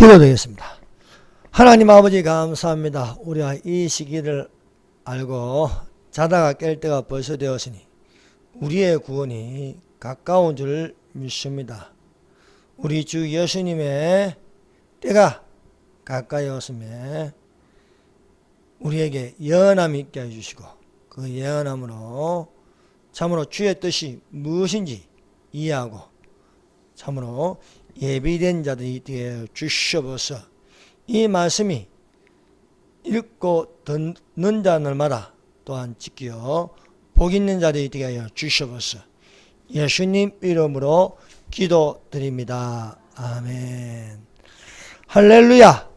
기도드리겠습니다. 하나님 아버지 감사합니다. 우리가 이 시기를 알고 자다가 깰 때가 벌써 되었으니 우리의 구원이 가까운 줄 믿습니다. 우리 주 예수님의 때가 가까이 왔음에 우리에게 예언함이 있게 해주시고 그 예언함으로 참으로 주의 뜻이 무엇인지 이해하고 참으로 예비된 자들이 되어 주시옵소서. 이 말씀이 읽고 듣는 자들마다 또한 지키어 복 있는 자들이 되게 하여 주시옵소서. 예수님 이름으로 기도드립니다. 아멘. 할렐루야.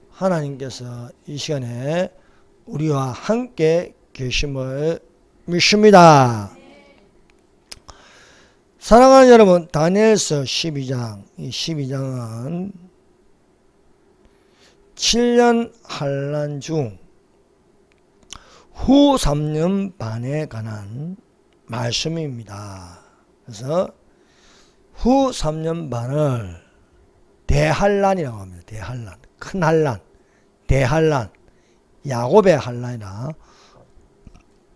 하나님께서 이 시간에 우리와 함께 계심을 믿습니다. 사랑하는 여러분, 다니엘서 12장, 이 12장은 7년 환난 중 후 3년 반에 관한 말씀입니다. 그래서 후 3년 반을 대환란이라고 합니다. 대환란, 큰 환란, 대환란, 야곱의 환란이라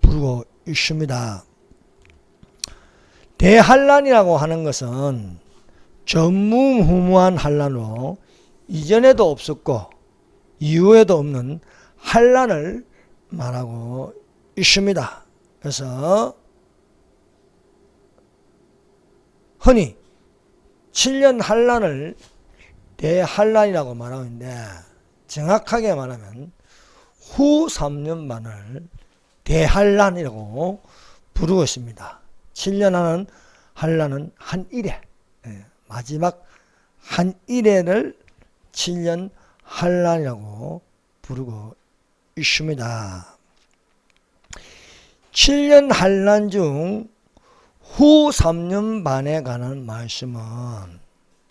부르고 있습니다. 대환란이라고 하는 것은 전무후무한 환란으로 이전에도 없었고 이후에도 없는 환란을 말하고 있습니다. 그래서 흔히 7년 환란을 대환란이라고 말하는데 정확하게 말하면 후 3년 반을 대환란이라고 부르고 있습니다. 7년 하는 환란은 한 일회, 마지막 한 일회를 7년 환란이라고 부르고 있습니다. 7년 환란 중 후 3년 반에 관한 말씀은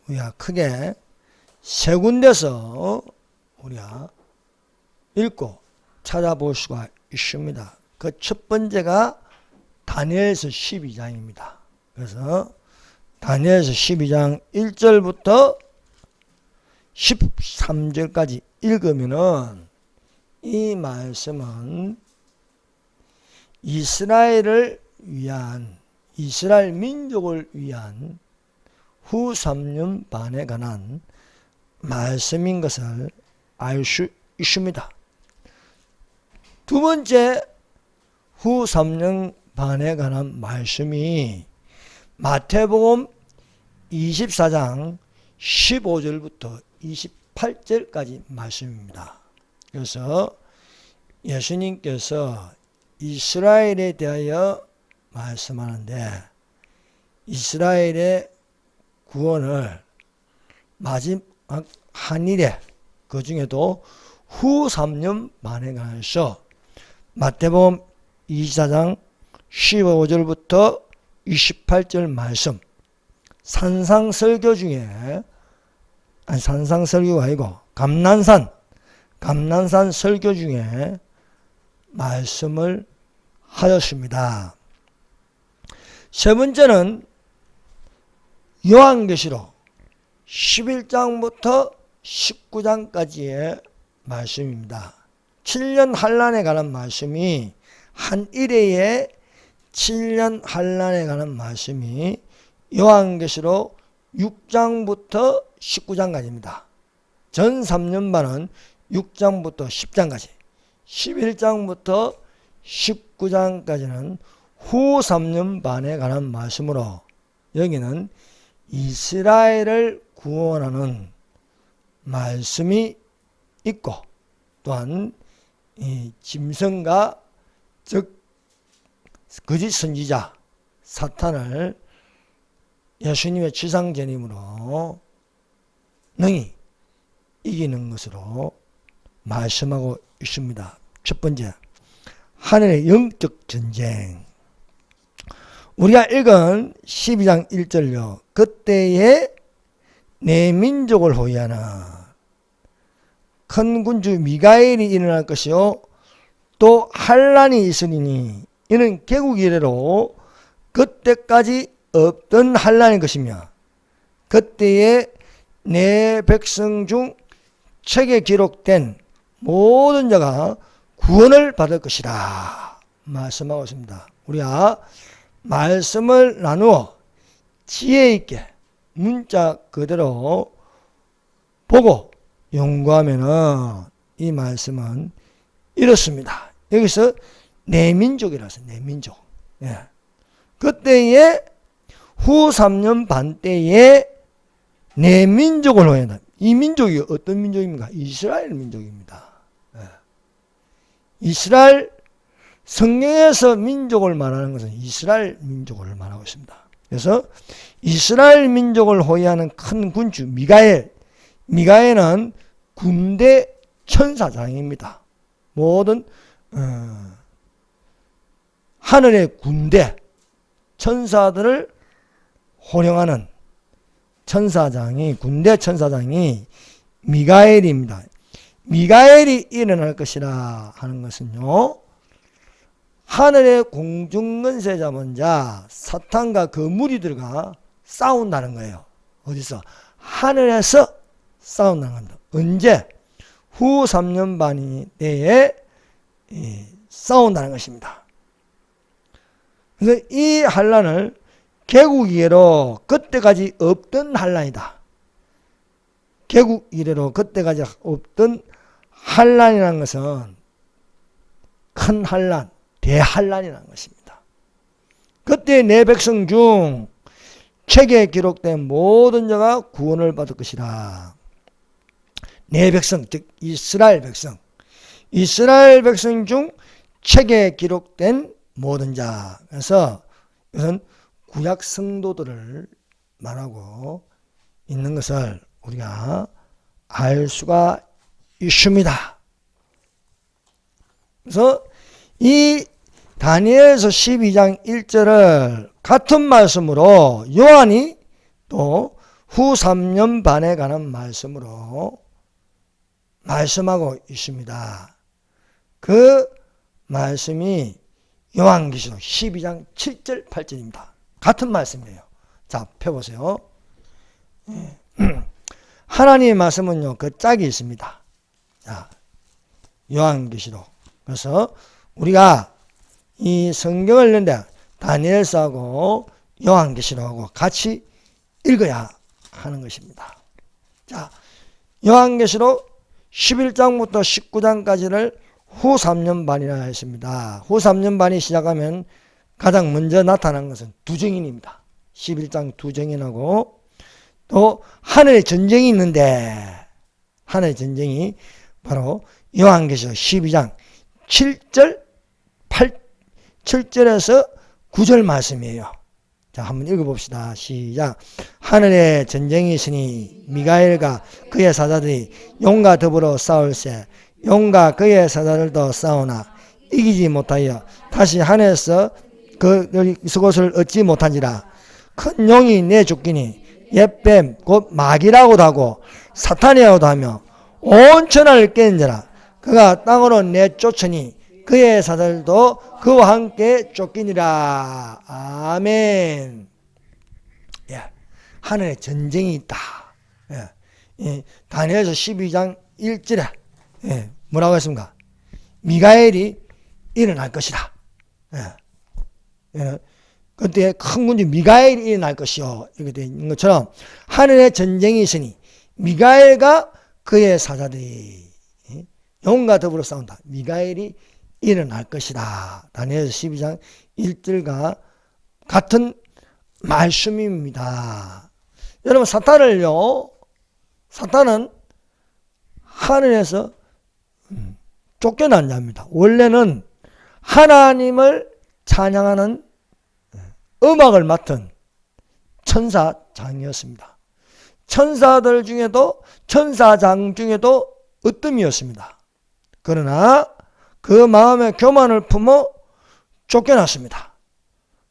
우리가 크게 세 군데서 우리가 읽고 찾아볼 수가 있습니다. 그 첫 번째가 다니엘서 12장입니다. 그래서 다니엘서 12장 1절부터 13절까지 읽으면은 이 말씀은 이스라엘을 위한, 이스라엘 민족을 위한 후 3년 반에 관한 말씀인 것을 알 수 있습니다. 두 번째 후 3년 반에 관한 말씀이 마태복음 24장 15절부터 28절까지 말씀입니다. 그래서 예수님께서 이스라엘에 대하여 말씀하는데 이스라엘의 구원을 마지막 한 일에 그 중에도 후 3년 반에 관해서 마태복음 24장 15절부터 28절 말씀 산상설교 중에 산상설교가 아니고 감난산 설교 중에 말씀을 하였습니다. 세 번째는 요한계시록 11장부터 19장까지의 말씀입니다. 7년 환란에 관한 말씀이 한 일회에 7년 환란에 관한 말씀이 요한계시록 6장부터 19장까지입니다. 전 3년 반은 6장부터 10장까지, 11장부터 19장까지는 후 3년 반에 관한 말씀으로 여기는 이스라엘을 구원하는 말씀이 있고 또한 이 짐승과 즉 거짓 선지자 사탄을 예수님의 지상전임으로 능히 이기는 것으로 말씀하고 있습니다. 첫 번째, 하늘의 영적 전쟁. 우리가 읽은 12장 1절요. 그때에 내 민족을 호위하는 큰 군주 미가엘이 일어날 것이요 또 환란이 있으리니 이는 개국 이래로 그때까지 없던 환란인 것이며 그때에 내 백성 중 책에 기록된 모든 자가 구원을 받을 것이라 말씀하고 있습니다. 우리가 말씀을 나누어 지혜 있게 문자 그대로 보고 연구하면은 이 말씀은 이렇습니다. 여기서 내 민족이라서 내 민족. 예. 그때에 후 3년 반 때에 내 민족을 호연한다. 이 민족이 어떤 민족입니까? 이스라엘 민족입니다. 예. 이스라엘 성경에서 민족을 말하는 것은 이스라엘 민족을 말하고 있습니다. 그래서 이스라엘 민족을 호위하는 큰 군주 미가엘은 군대 천사장입니다. 모든 하늘의 군대 천사들을 호령하는 군대 천사장이 미가엘입니다. 미가엘이 일어날 것이라 하는 것은요, 하늘의 공중근세 잡은 자 사탄과 그 무리들과 싸운다는 거예요. 어디서? 하늘에서 싸운다는 겁니다. 언제? 후 3년 반 내에 싸운다는 것입니다. 그래서 이 환란을 개국 이래로 그때까지 없던 환란이다. 개국 이래로 그때까지 없던 환란이라는 것은 큰 환란, 대환란이라는 것입니다. 그때 내 백성 중 책에 기록된 모든 자가 구원을 받을 것이라. 내 백성, 즉 이스라엘 백성 중 책에 기록된 모든 자. 그래서 이것은 구약 성도들을 말하고 있는 것을 우리가 알 수가 있습니다. 그래서 이 다니엘서 12장 1절을 같은 말씀으로 요한이 또 후 3년 반에 관한 말씀으로 말씀하고 있습니다. 그 말씀이 요한계시록 12장 7절 8절입니다. 같은 말씀이에요. 자, 펴보세요. 하나님의 말씀은요, 그 짝이 있습니다. 자, 요한계시록. 그래서 우리가 이 성경을 읽는데 다니엘서하고 요한계시록하고 같이 읽어야 하는 것입니다. 자, 요한계시록 11장부터 19장까지를 후 3년 반이라 했습니다. 후 3년 반이 시작하면 가장 먼저 나타난 것은 두 증인입니다. 11장 두 증인하고 또 하늘의 전쟁이 있는데, 하늘의 전쟁이 바로 요한계시록 12장 7절 7절에서 9절 말씀이에요. 자, 한번 읽어봅시다. 시작. 하늘에 전쟁이 있으니 미가엘과 그의 사자들이 용과 더불어 싸울세. 용과 그의 사자들도 싸우나 이기지 못하여 다시 하늘에서 그곳을 얻지 못한지라. 큰 용이 내쫓기니 옛뱀 곧 마귀라고도 하고 사탄이라고도 하며 온 천하를 깨는지라. 그가 땅으로 내쫓으니 그의 사자들도 그와 함께 쫓기니라. 아멘. 예, 하늘에 전쟁이 있다. 예, 다니엘서 12장 1절에 뭐라고 했습니까? 미가엘이 일어날 것이다. 그때 큰 군주 미가엘이 일어날 것이요. 이렇게 되어 있는 것처럼 하늘에 전쟁이 있으니 미가엘과 그의 사자들이 용과 더불어 싸운다. 미가엘이 일어날 것이다. 다니엘서 12장 1절과 같은 말씀입니다. 여러분, 사탄은 하늘에서 쫓겨난 자입니다. 원래는 하나님을 찬양하는 음악을 맡은 천사장이었습니다. 천사장 중에도 으뜸이었습니다. 그러나 그 마음의 교만을 품어 쫓겨났습니다.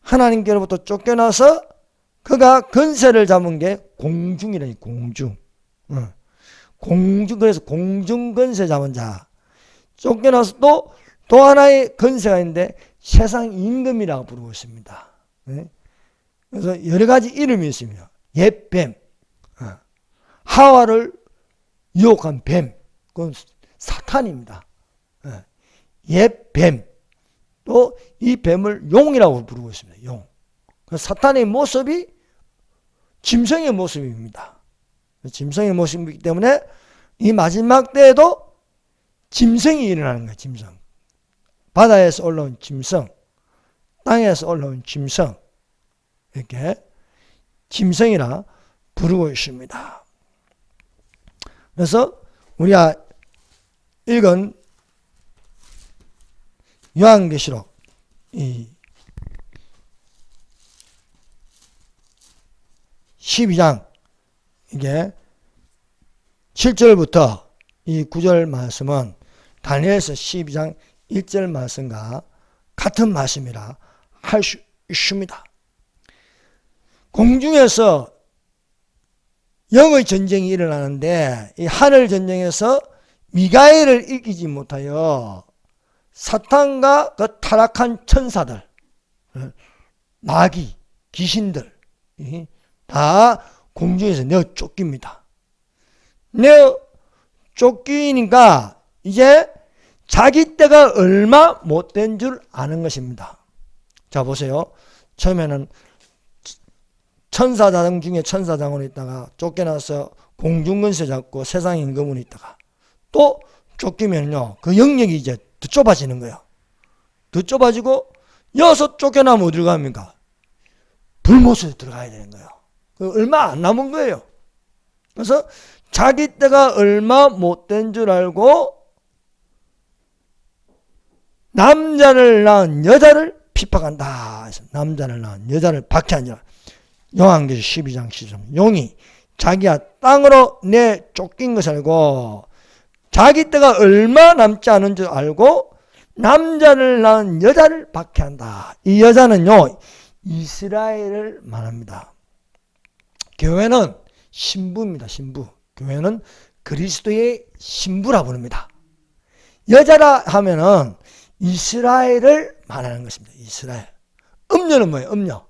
하나님께로부터 쫓겨나서 그가 권세를 잡은 게 공중이라니, 공중. 그래서 공중 권세 잡은 자. 쫓겨나서 또 하나의 권세가 있는데 세상 임금이라고 부르고 있습니다. 그래서 여러 가지 이름이 있습니다. 옛뱀, 하와를 유혹한 뱀, 그건 사탄입니다. 옛 뱀. 또 이 뱀을 용이라고 부르고 있습니다. 용. 사탄의 모습이 짐승의 모습입니다. 짐승의 모습이기 때문에 이 마지막 때에도 짐승이 일어나는 거예요. 짐승. 바다에서 올라온 짐승, 땅에서 올라온 짐승, 이렇게 짐승이라 부르고 있습니다. 그래서 우리가 읽은 요한계시록 이 12장 이게 7절부터 이 9절 말씀은 다니엘서 12장 1절 말씀과 같은 말씀이라 할 수 있습니다. 공중에서 영의 전쟁이 일어나는데 이 하늘 전쟁에서 미가엘을 이기지 못하여 사탄과 그 타락한 천사들, 마귀, 귀신들 다 공중에서 내어 쫓깁니다. 내어 쫓기니까 이제 자기 때가 얼마 못된 줄 아는 것입니다. 자 보세요. 처음에는 천사장 중에 천사장으로 있다가 쫓겨나서 공중근세 잡고 세상 임금으로 있다가 또 쫓기면요 그 영역이 이제 더 좁아지는 거예요. 더 좁아지고 여기서 쫓겨나면 어디로 갑니까? 불못으로 들어가야 되는 거예요. 얼마 안 남은 거예요. 그래서 자기 때가 얼마 못된 줄 알고 남자를 낳은 여자를 핍박한다. 남자를 낳은 여자를 박해한다. 요한계시록 12장 13절. 용이 자기가 땅으로 내 쫓긴 것을 알고 자기 때가 얼마 남지 않은 줄 알고 남자를 낳은 여자를 박해한다. 이 여자는요 이스라엘을 말합니다. 교회는 신부입니다. 신부. 교회는 그리스도의 신부라 부릅니다. 여자라 하면은 이스라엘을 말하는 것입니다. 이스라엘. 음녀는 뭐예요? 음녀.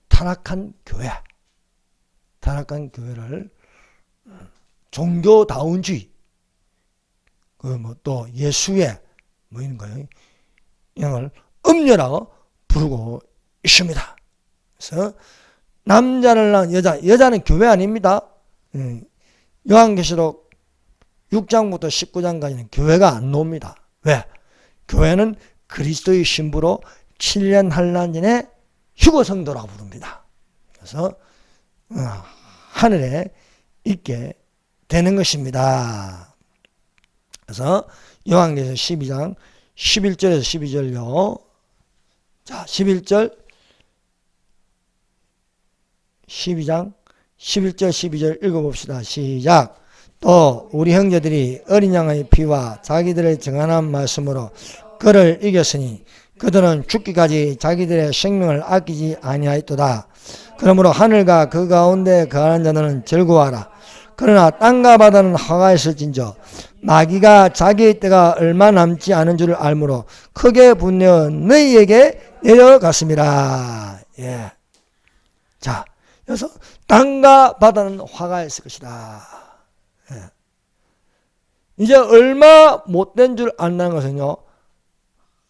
타락한 교회. 타락한 교회를 종교다운주의. 또 예수의 뭐 이런 거예요. 이걸 음녀라고 부르고 있습니다. 그래서 남자를 낳은 여자는 교회 아닙니다. 요한계시록 6장부터 19장까지는 교회가 안 나옵니다. 왜? 교회는 그리스도의 신부로 7년 환란 전에 휴거 성도라고 부릅니다. 그래서 하늘에 있게 되는 것입니다. 그래서 요한계시록 12장 11절에서 12절요. 자, 11절 12장 11절 12절 읽어봅시다. 시작. 또 우리 형제들이 어린 양의 피와 자기들의 정한한 말씀으로 그를 이겼으니 그들은 죽기까지 자기들의 생명을 아끼지 아니하였도다. 그러므로 하늘과 그 가운데 거하는 자들은 즐거워하라. 그러나 땅과 바다는 화가했을진저 마귀가 자기의 때가 얼마 남지 않은 줄을 알므로 크게 분내어 너희에게 내려갔습니다. 예. 자, 그래서 땅과 바다는 화가했을 것이다. 예. 이제 얼마 못된 줄 안다는 것은요,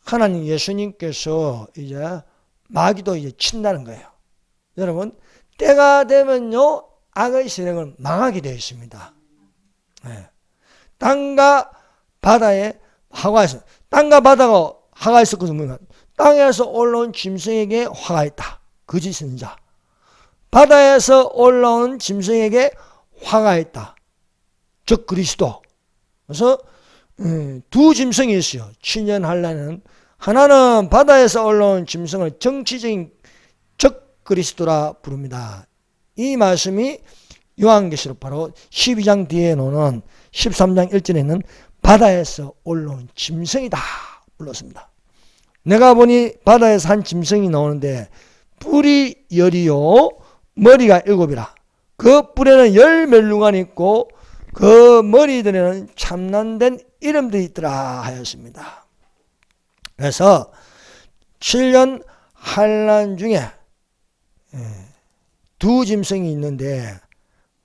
하나님 예수님께서 이제 마귀도 이제 친다는 거예요. 여러분, 때가 되면요, 악의 세력을 망하게 되어 있습니다. 예. 땅과 바다에 화가 있어. 땅과 바다가 화가 있을 것은 뭐냐? 땅에서 올라온 짐승에게 화가 있다. 거짓 선자. 바다에서 올라온 짐승에게 화가 있다. 즉 그리스도. 그래서 두 짐승이 있어요. 7년 환란은 하나는 바다에서 올라온 짐승을 정치적인 적 그리스도라 부릅니다. 이 말씀이 요한계시록 바로 12장 뒤에 놓는 13장 1절에는 바다에서 올라온 짐승이다 불렀습니다. 내가 보니 바다에서 한 짐승이 나오는데 뿔이 10이요 머리가 7이라. 그 뿔에는 10멸류관이 있고 그 머리들에는 참난된 이름들이 있더라 하였습니다. 그래서 7년 환란 중에 두 짐승이 있는데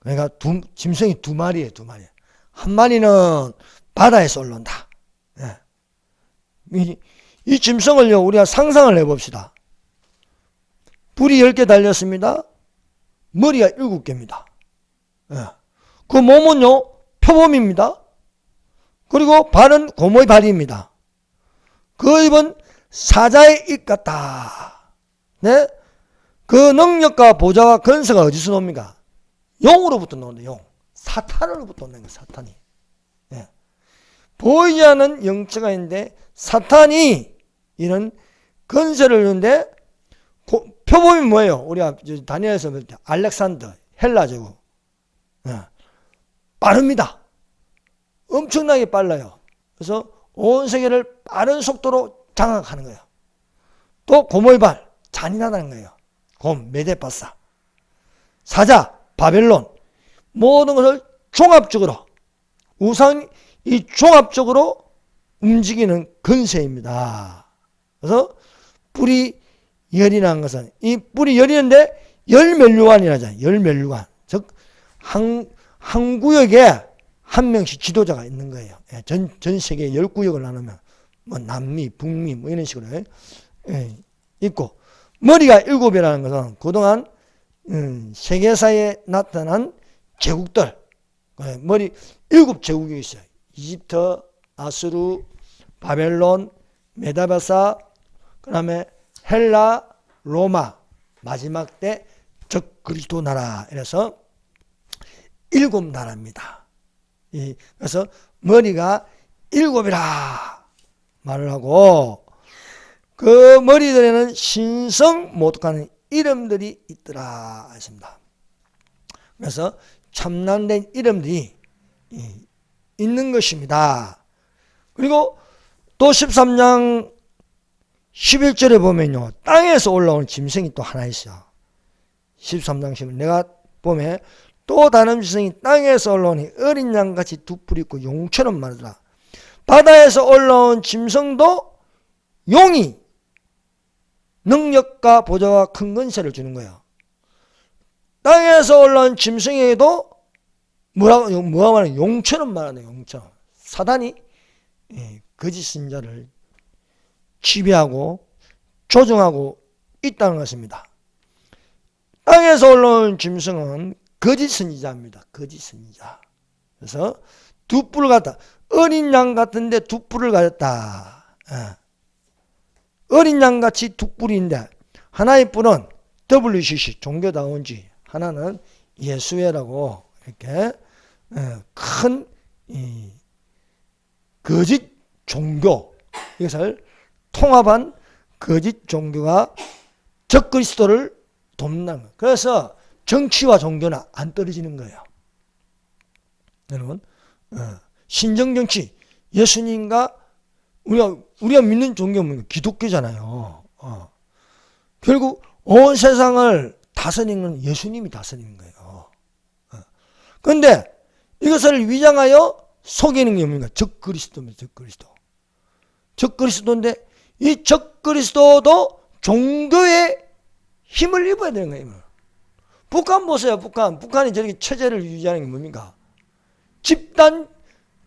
그러니까 짐승이 두 마리예요. 두 마리. 한 마리는 바다에서 올라온다. 예. 이 짐승을요, 우리가 상상을 해봅시다. 불이 10개 달렸습니다. 머리가 7개입니다. 예. 그 몸은요, 표범입니다. 그리고 발은 곰의 발입니다. 그 입은 사자의 입 같다. 네? 그 능력과 보좌와 권세가 어디서 놉니까? 용으로부터 나온다. 용. 사탄으로부터 오는 거예요. 사탄이. 예. 보이지 않는 영체가 있는데 사탄이 이런 권세를 주는데 표범이 뭐예요? 우리가 다니엘에서 볼 때 알렉산더 헬라 제국. 예. 빠릅니다. 엄청나게 빨라요. 그래서 온 세계를 빠른 속도로 장악하는 거예요. 또 곰의 발, 잔인하다는 거예요. 곰, 메데파사. 사자, 바벨론. 모든 것을 종합적으로, 이 종합적으로 움직이는 근세입니다. 그래서 뿔이 열이라는 것은, 이 뿔이 열이는데 열면류관이라잖아요. 열면류관. 즉, 한 구역에 한 명씩 지도자가 있는 거예요. 전 세계 10구역을 나누면, 뭐, 남미, 북미, 뭐, 이런 식으로, 있고, 머리가 7이라는 것은 그동안, 세계사에 나타난 제국들, 머리 7제국이 있어요. 이집트, 아수르, 바벨론, 메다바사, 그 다음에 헬라, 로마, 마지막 때 적그리스도 나라. 이래서 7나라입니다. 그래서 머리가 7이라 말을 하고, 그 머리들에는 신성 모독하는 이름들이 있더라 했습니다. 그래서 참남된 이름들이 있는 것입니다. 그리고 또 13장 11절에 보면요, 땅에서 올라오는 짐승이 또 하나 있어요. 13장 11절 내가 보면 또 다른 짐승이 땅에서 올라오니 어린 양같이 두 뿔이 있고 용처럼 마르더라. 바다에서 올라온 짐승도 용이 능력과 보좌와 큰 권세를 주는 거예요. 땅에서 올라온 짐승에게도 뭐라고 말하는 용처럼 말하는 용처럼. 사단이 거짓 선자를 지배하고 조종하고 있다는 것입니다. 땅에서 올라온 짐승은 거짓 선지자입니다. 거짓 선지자. 그래서 두 뿔을 갖다, 어린 양 같은데 두 뿔을 가졌다. 어린 양같이 두 뿔인데 하나의 뿔은 WCC 종교다운지, 하나는 예수회라고 이렇게 큰 거짓 종교, 이것을 통합한 거짓 종교가 적그리스도를 돕는다는 거예요. 그래서 정치와 종교는 안 떨어지는 거예요. 여러분, 신정정치, 예수님과 우리가 믿는 종교는 기독교잖아요. 결국 온 세상을 다스리는 건 예수님이 다스리는 거예요. 그런데 이것을 위장하여 속이는 게 뭡니까? 적그리스도입니다. 적그리스도. 적그리스도인데 이 적그리스도도 종교의 힘을 입어야 되는 거예요. 북한 보세요. 북한이 저렇게 체제를 유지하는 게 뭡니까? 집단,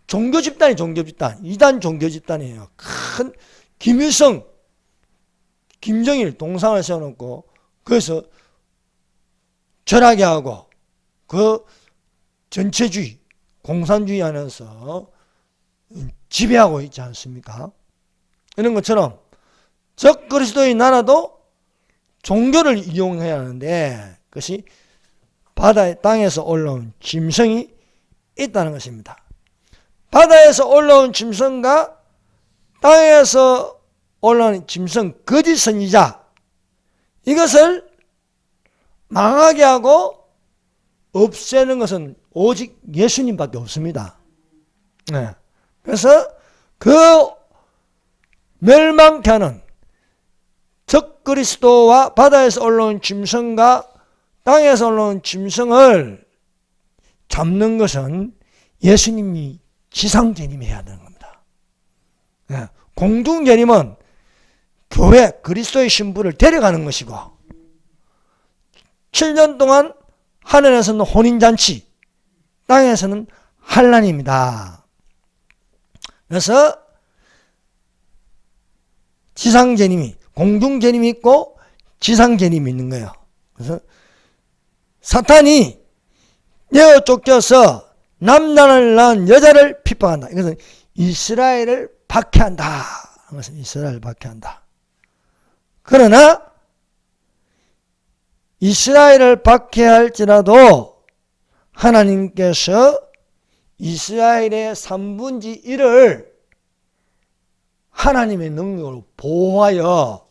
종교 집단이 종교 집단, 이단 종교 집단이에요. 큰 김일성, 김정일 동상을 세워놓고 그래서 절하게 하고 그 전체주의, 공산주의 안에서 지배하고 있지 않습니까? 이런 것처럼 적그리스도의 나라도 종교를 이용해야 하는데 그것이 바다의 땅에서 올라온 짐승이 있다는 것입니다. 바다에서 올라온 짐승과 땅에서 올라온 짐승, 거짓 선지자, 이것을 망하게 하고 없애는 것은 오직 예수님밖에 없습니다. 그래서 그 멸망케 하는 적그리스도와 바다에서 올라온 짐승과 땅에서 올라온 짐승을 잡는 것은 예수님이 지상재림이 해야 되는 겁니다. 공중재림은 교회 그리스도의 신부를 데려가는 것이고 7년 동안 하늘에서는 혼인잔치, 땅에서는 한란입니다. 그래서 지상재림이, 공중재림이 있고 지상재림이 있는 거예요. 그래서 사탄이 내어 쫓겨서 남자를 낳은 여자를 핍박한다. 이것은 이스라엘을 박해한다. 이것은 이스라엘을 박해한다. 그러나 이스라엘을 박해할지라도 하나님께서 이스라엘의 3분의 1을 하나님의 능력으로 보호하여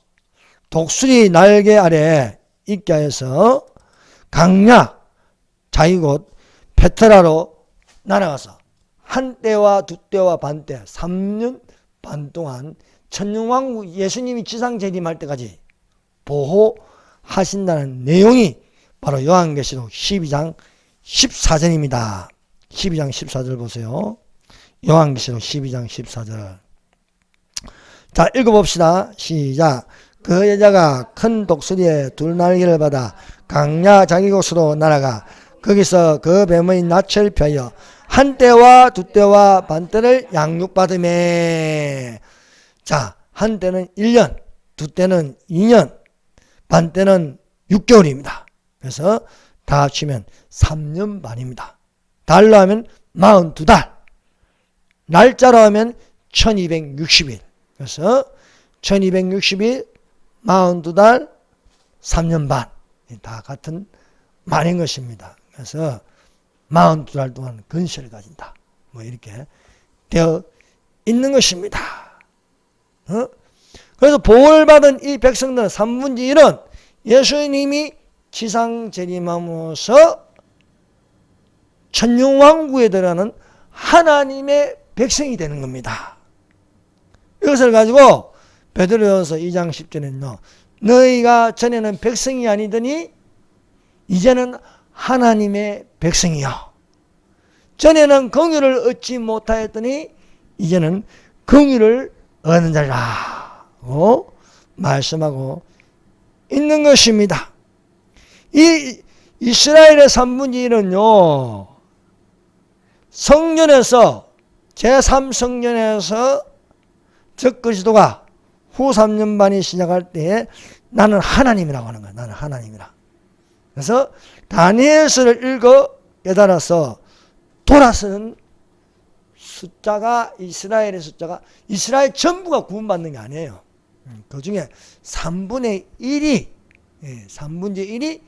독수리 날개 아래 있게 하여서 강야 자기 곳 페트라로 날아가서 한 때와 두 때와 반 때 3년 반 동안 천년왕국 예수님이 지상 재림할 때까지 보호하신다는 내용이 바로 요한계시록 12장 14절입니다. 12장 14절 보세요. 요한계시록 12장 14절. 자, 읽어봅시다. 시작. 그 여자가 큰 독수리의 둘 날개를 받아 강야 자기 곳으로 날아가 거기서 그 뱀의 낯을 펴여 한 때와 두 때와 반 때를 양육받으매. 자, 한 때는 1년, 두 때는 2년, 반 때는 6개월입니다. 그래서 다 합치면 3년 반입니다. 달로 하면 42달, 날짜로 하면 1260일. 그래서 1260일, 42달, 3년 반. 다 같은 말인 것입니다. 그래서 42달 동안 근세를 가진다. 뭐 이렇게 되어 있는 것입니다. 그래서 보호를 받은 이 백성들은 3분의 1은 예수님이 지상 재림함으로써 천년왕국에 들어가는 하나님의 백성이 되는 겁니다. 이것을 가지고 베드로전서 2장 10절에는요. 너희가 전에는 백성이 아니더니 이제는 하나님의 백성이요. 전에는 긍휼을 얻지 못하였더니 이제는 긍휼을 얻는 자리라고 말씀하고 있는 것입니다. 이 이스라엘의 3분의 1은요. 성전에서 제3성전에서 적그리스도가 후 3년 반이 시작할 때에 나는 하나님이라고 하는 거야. 나는 하나님이라. 그래서 다니엘서를 읽어 깨달아서 돌아서는 숫자가 이스라엘의 숫자가 이스라엘 전부가 구원받는 게 아니에요. 그 중에 3분의 1이 3분의 1이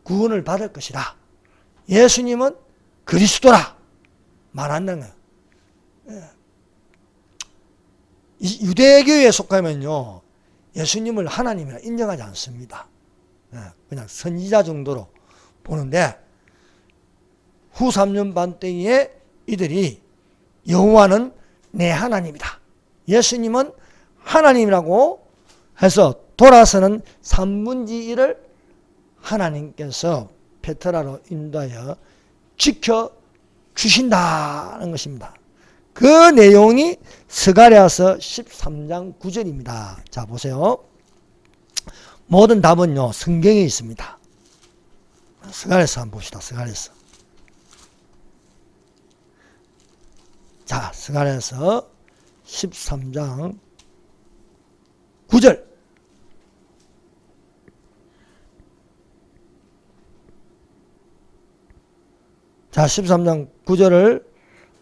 구원을 받을 것이라. 예수님은 그리스도라 말한다는 거예요. 유대교에 속하면요. 예수님을 하나님이라 인정하지 않습니다. 그냥 선지자 정도로 보는데 후 3년 반 때에 이들이 여호와는 내 하나님이다. 예수님은 하나님이라고 해서 돌아서는 3분의 1을 하나님께서 페트라로 인도하여 지켜주신다는 것입니다. 그 내용이 스가랴서 13장 9절입니다. 자, 보세요. 모든 답은요, 성경에 있습니다. 스가랴서 한번 봅시다. 스가랴서. 자, 스가랴서 13장 9절. 자, 13장 9절을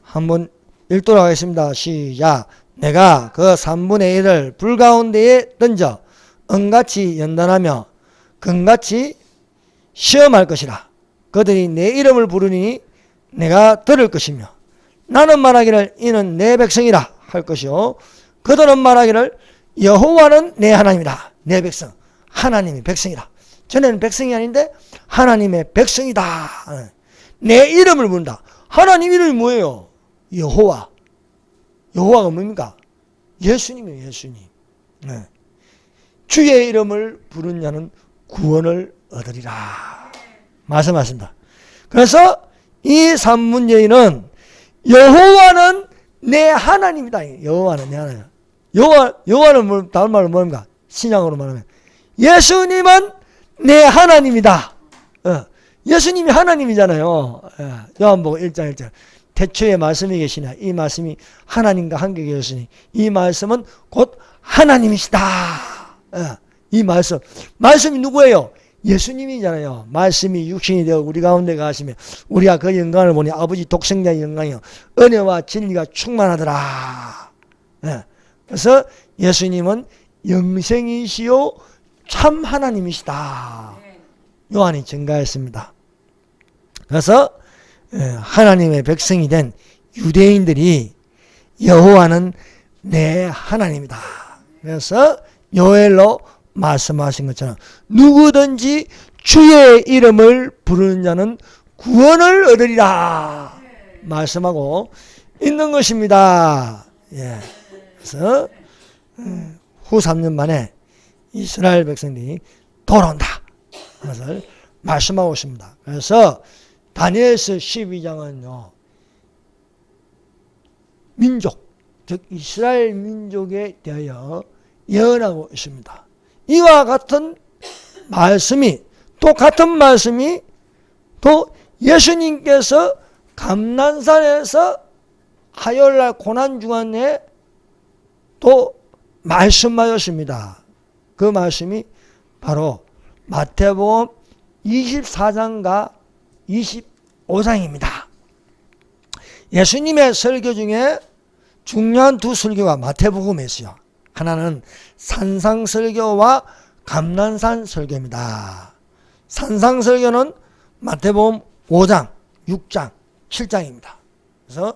한번 읽도록 하겠습니다. 시작. 내가 그 3분의 1을 불 가운데에 던져 은같이 연단하며 금같이 시험할 것이라. 그들이 내 이름을 부르니 내가 들을 것이며 나는 말하기를 이는 내 백성이라 할 것이요 그들은 말하기를 여호와는 내 하나님이다. 내 백성, 하나님의 백성이라. 전에는 백성이 아닌데 하나님의 백성이다. 내 이름을 부른다. 하나님 이름이 뭐예요? 여호와. 여호와가 뭡니까? 예수님이에요. 예수님. 네. 주의 이름을 부른 자는 구원을 얻으리라 말씀하십니다. 그래서 이 3분의 1은 여호와는 내 하나님이다. 여호와는 내 하나님. 여호와는 다른 말로 뭡니까? 신약으로 말하면 예수님은 내 하나님이다. 예수님이 하나님이잖아요. 요한복음 1장 1절. 태초에 말씀이 계시냐. 이 말씀이 하나님과 함께 계셨으니 이 말씀은 곧 하나님이시다. 이 말씀이 누구예요? 예수님이잖아요. 말씀이 육신이 되어 우리 가운데 가시며 우리가 그 영광을 보니 아버지 독생자의 영광이요 은혜와 진리가 충만하더라. 그래서 예수님은 영생이시요 참 하나님이시다. 요한이 증가했습니다. 그래서 하나님의 백성이 된 유대인들이 여호와는 내 하나님이다. 그래서 요엘로 말씀하신 것처럼 누구든지 주의 이름을 부르는 자는 구원을 얻으리라 말씀하고 있는 것입니다. 그래서 후 3년 만에 이스라엘 백성들이 돌아온다. 그것을 말씀하고 있습니다. 그래서 다니엘서 12장은요. 민족, 즉 이스라엘 민족에 대하여 예언하고 있습니다. 이와 같은 말씀이 또 예수님께서 감난산에서 화요일날 고난주간에 또 말씀하셨습니다. 그 말씀이 바로 마태복음 24장과 25장입니다. 예수님의 설교 중에 중요한 두 설교가 마태복음에 있어요. 하나는 산상설교와 감난산 설교입니다. 산상설교는 마태복음 5장, 6장, 7장입니다. 그래서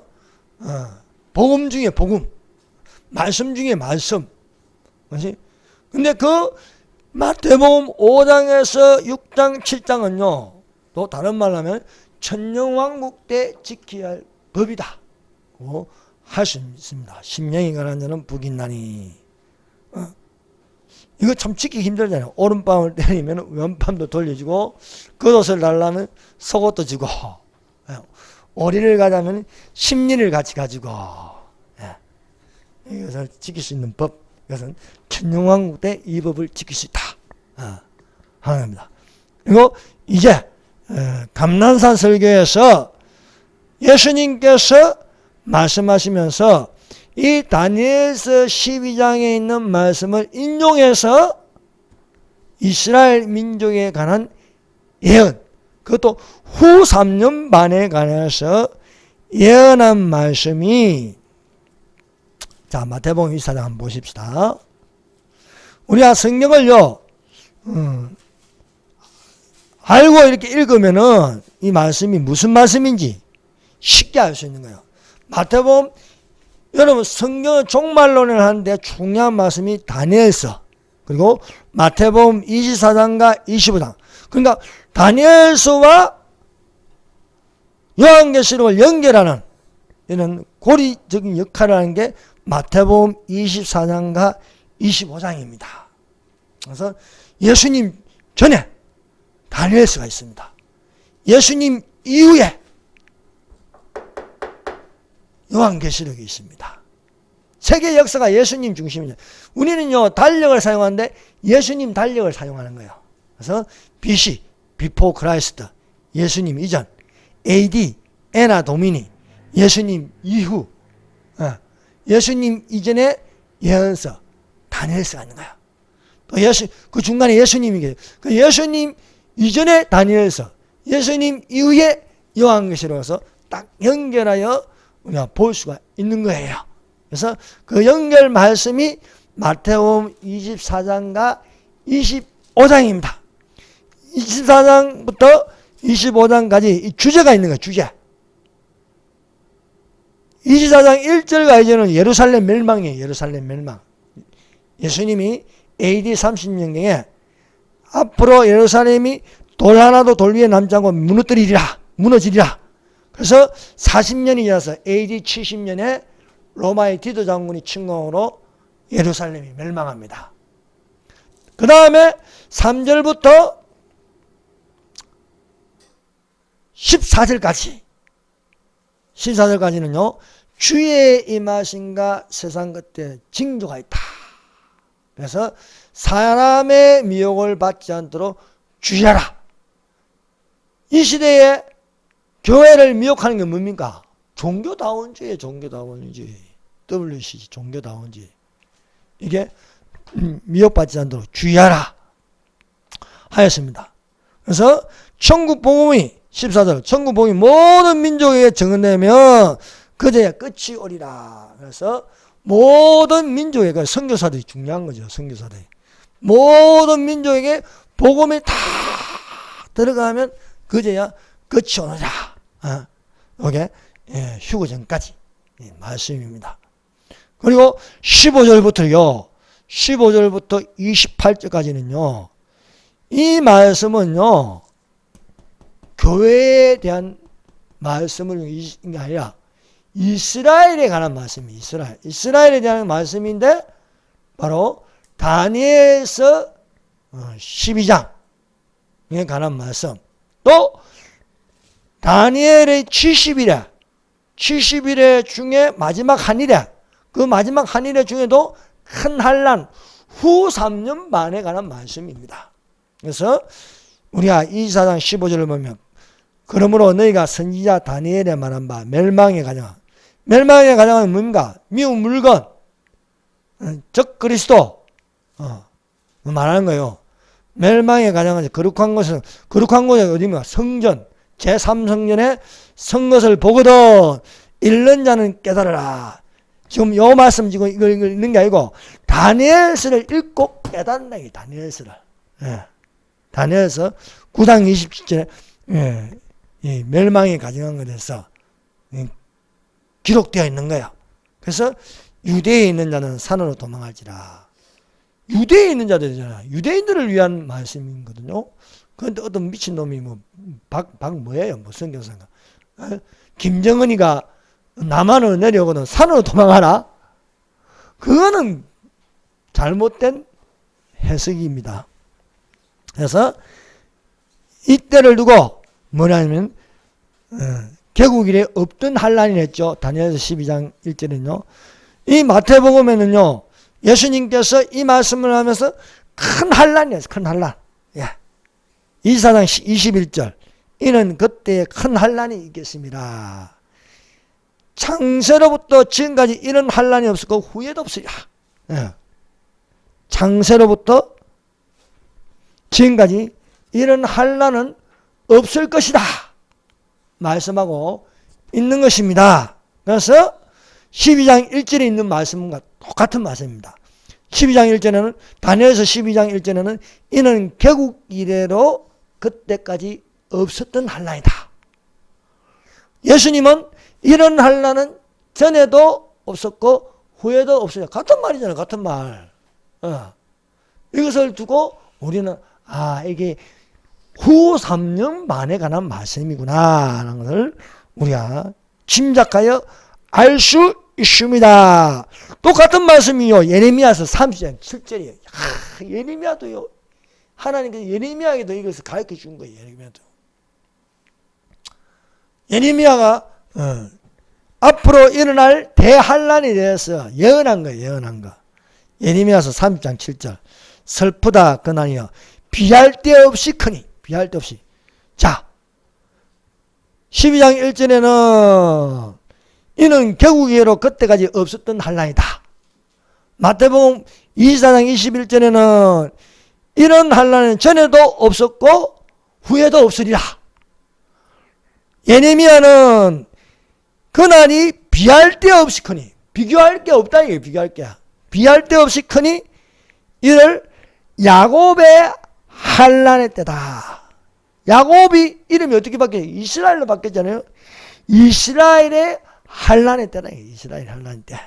복음 중에 복음, 말씀 중에 말씀. 근데 그 마태복음 5장에서 6장, 7장은요. 또 다른 말로 하면 천년왕국 때 지켜야 할 법이다. 할 수 있습니다. 심령이 가난한 자는 복이 있나니. 이거 참 지키기 힘들잖아요. 오른밤을 때리면 왼밤도 돌려주고 겉옷을 달라면 속옷도 주고 오리를 가자면 심리를 같이 가지고 이것을 지킬 수 있는 법. 이것은 천년왕국 때 이 법을 지킬 수 있다 하는 겁니다. 그리고 이제 감난산 설교에서 예수님께서 말씀하시면서 이 다니엘서 12장에 있는 말씀을 인용해서 이스라엘 민족에 관한 예언, 그것도 후 3년 반에 관해서 예언한 말씀이, 자, 마태복음 24장 한번 보십시다. 우리가 성경을요, 알고 이렇게 읽으면은 이 말씀이 무슨 말씀인지 쉽게 알 수 있는 거예요. 마태복음, 여러분 성경은 종말론을 하는데 중요한 말씀이 다니엘서, 그리고 마태복음 24장과 25장. 그러니까 다니엘서와 요한계시록을 연결하는 이런 고리적인 역할을 하는 게 마태복음 24장과 25장입니다. 그래서 예수님 전에 다니엘서가 있습니다. 예수님 이후에 요한계시록이 있습니다. 세계 역사가 예수님 중심이죠. 우리는요 달력을 사용하는데 예수님 달력을 사용하는 거예요. 그래서 BC, Before Christ, 예수님 이전, AD, 에나 도미니, 예수님 이후, 예수님 이전에 예언서, 다니엘서가 있는 거예요. 또 그 중간에 예수님이 계세요. 그 예수님 이전에 다니엘서, 예수님 이후에 요한계시록에서 딱 연결하여 우리가 볼 수가 있는 거예요. 그래서 그 연결 말씀이 마태복음 24장과 25장입니다. 24장부터 25장까지 이 주제가 있는 거예요. 주제. 24장 1절과 2절은 예루살렘 멸망이에요. 예루살렘 멸망. 예수님이 AD 30년경에 앞으로 예루살렘이 돌 하나도 돌 위에 남지 않고 무너지리라. 그래서 40년이 지나서 AD 70년에 로마의 디도 장군이 침공으로 예루살렘이 멸망합니다. 그 다음에 3절부터 14절까지는요, 주의 임하심과 세상 끝에 징조가 있다. 그래서 사람의 미혹을 받지 않도록 주의하라. 이 시대에 교회를 미혹하는 게 뭡니까? 종교다원주의 종교다원주의. WCG 종교다원주의. 이게 미혹받지 않도록 주의하라 하였습니다. 그래서 천국복음이 14절 천국복음이 모든 민족에게 증언되면 그제야 끝이 오리라. 그래서 모든 민족에게 선교사들이 중요한 거죠. 선교사들이 모든 민족에게 복음이 다 들어가면 그제야 끝이 오느라. 이게 휴거 전까지 말씀입니다. 그리고 15절부터 28절까지는요. 이 말씀은요. 교회에 대한 말씀을 이게 아니라 이스라엘에 관한 말씀이에요. 이스라엘에 대한 말씀인데 바로 다니엘서 12장에 관한 말씀. 또 다니엘의 70일에 중에 마지막 한 일에 그 마지막 한 일에 중에도 큰 환난 후 3년 만에 관한 말씀입니다. 그래서 우리가 24장 15절을 보면 그러므로 너희가 선지자 다니엘에 말한 바 멸망의 가정은 뭡니까? 미운 물건 즉 그리스도 말하는 거예요. 멸망의 가정은 거룩한 곳이 어디입니까? 성전 제3성전에 선 것을 보거든 읽는 자는 깨달으라. 지금 요 말씀 지금 이걸 읽는 게 아니고 다니엘서를 읽고 깨닫는 게 다니엘서를. 다니엘서 9장 27절에 멸망이 가정한 것에서 기록되어 있는 거예요. 그래서 유대에 있는 자는 산으로 도망할지라. 유대에 있는 자들이잖아요. 유대인들을 위한 말씀이거든요. 그런데 어떤 미친놈이 뭐예요? 무슨 교사인가? 김정은이가 남한으로 내려오거든 산으로 도망하라? 그거는 잘못된 해석입니다. 그래서 이때를 두고 뭐냐면 개국일에 없던 환란이 했죠. 다니엘서 12장 1절은요. 이 마태복음에는요. 예수님께서 이 말씀을 하면서 큰 환란이 했어요. 큰 환란. 이사장 21절 이는 그때에 큰 환란이 있겠습니다. 창세로부터 지금까지 이런 환란이 없었고 후에도 없으리라. 창세로부터 지금까지 이런 환란은 없을 것이다 말씀하고 있는 것입니다. 그래서 12장 1절에 있는 말씀과 똑같은 말씀입니다. 12장 1절에는 다니엘서 12장 1절에는 이는 개국 이래로 그때까지 없었던 환란이다. 예수님은 이런 환란은 전에도 없었고 후에도 없어요. 같은 말이잖아요. 같은 말. 이것을 두고 우리는 이게 후 3년 만에 관한 말씀이구나 하는 것을 우리가 짐작하여 알 수 있습니다. 똑같은 말씀이요. 예레미야서 30장 7절이에요. 예레미야도요. 하나님께서 예레미야에게도 이것을 가르쳐 준 거예요. 예레미야가 앞으로 일어날 대환란에 대해서 예언한 거예요. 예언한 거. 예레미야서 30장 7절 슬프다 그나니여 비할 데 없이 크니 비할 데 없이. 자 12장 1절에는 이는 개국이로 그때까지 없었던 환란이다. 마태복음 24장 21절에는 이런 환란은 전에도 없었고 후에도 없으리라. 예레미야는 그날이 비할 데 없이 크니 비교할 게 없다 이게 비교할 게 비할 데 없이 크니 이를 야곱의 환란의 때다. 야곱이 이름이 어떻게 바뀌어요? 이스라엘로 바뀌었잖아요. 이스라엘의 환란의 때다. 이스라엘 환란의 때.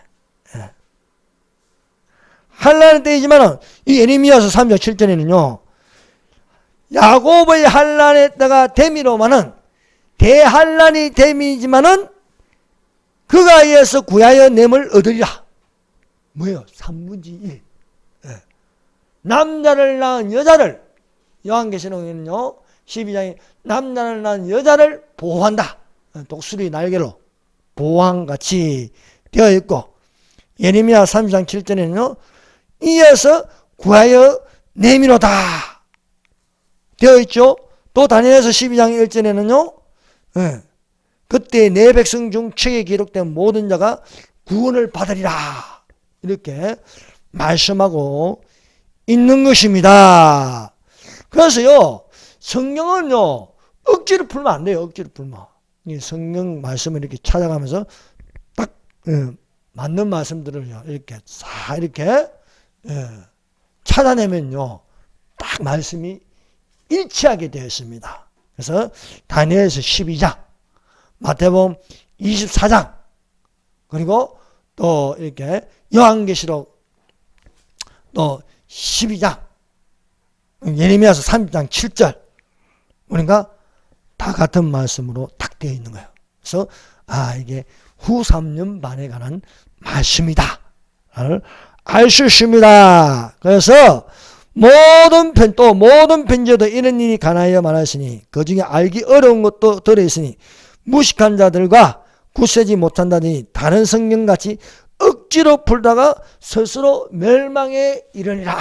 환란의 때이지만 이 예레미야서 3장 7절에는요. 야곱의 환란의 때가 됨이로마는 대환란이 됨이지만은 그가 의해서 구하여 냄을 얻으리라. 뭐예요? 3분의 1. 남자를 낳은 여자를 요한계시록에는요 12장에 남자를 낳은 여자를 보호한다. 독수리 날개로 보호한같이 되어 있고 예레미야 30장 7절에는요 이어서 구하여 내미로다 되어 있죠. 또 다니엘서 12장 1절에는요. 예, 그때 내 백성 중 책에 기록된 모든 자가 구원을 받으리라. 이렇게 말씀하고 있는 것입니다. 그래서요, 성경은요, 억지로 풀면 안 돼요. 억지로 풀면. 이 성경 말씀을 이렇게 찾아가면서 딱 맞는 말씀들을요, 이렇게 싹 이렇게 찾아내면요, 딱 말씀이 일치하게 되었습니다. 그래서 다니엘서 12장, 마태복음 24장, 그리고 또 이렇게 요한계시록 또 12장, 예레미야서 30장 7절, 그러니까 다 같은 말씀으로 딱 되어 있는 거예요. 그래서 이게 후 3년 반에 관한 말씀이다 알 수 있습니다. 그래서 모든 편지에도 이런 일이 관하여 말하였으니 그 중에 알기 어려운 것도 들어있으니 무식한 자들과 굳세지 못한다니 다른 성경같이 억지로 풀다가 스스로 멸망에 이르리라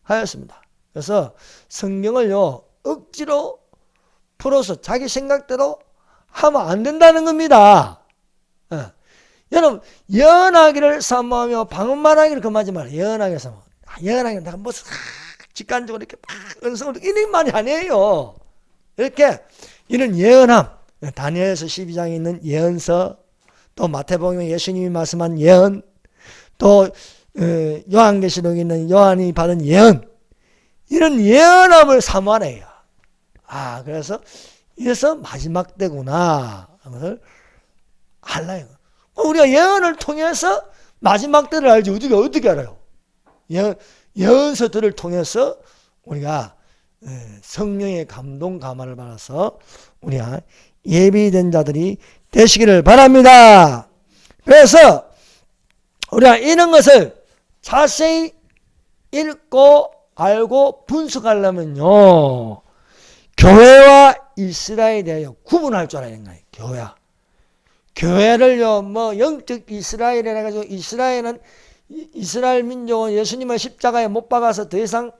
하였습니다. 그래서 성경을요, 억지로 풀어서 자기 생각대로 하면 안 된다는 겁니다. 여러분, 예언하기를 사모하며 방언말하기를 금하지 말아요. 예언하기를 사모하며. 예언하기를 내가 무슨 직관적으로 이렇게 막 은성으로 이런 말이 아니에요. 이렇게 이런 예언함, 다니엘서 12장에 있는 예언서, 또 마태복음에 예수님이 말씀한 예언, 또 요한계시록에 있는 요한이 받은 예언, 이런 예언함을 사모하네요. 그래서 마지막 때구나 하는 알아요. 우리가 예언을 통해서 마지막 때를 알지 어떻게 알아요? 예언서들을 통해서 우리가 성령의 감동 감화를 받아서 우리가 예비된 자들이 되시기를 바랍니다. 그래서 우리가 이런 것을 자세히 읽고 알고 분석하려면요, 교회와 이스라엘에 대하여 구분할 줄 알아야 되는 거예요. 교회를요, 영적 이스라엘이라 해가지고 이스라엘은 이스라엘 민족은 예수님을 십자가에 못 박아서 더 이상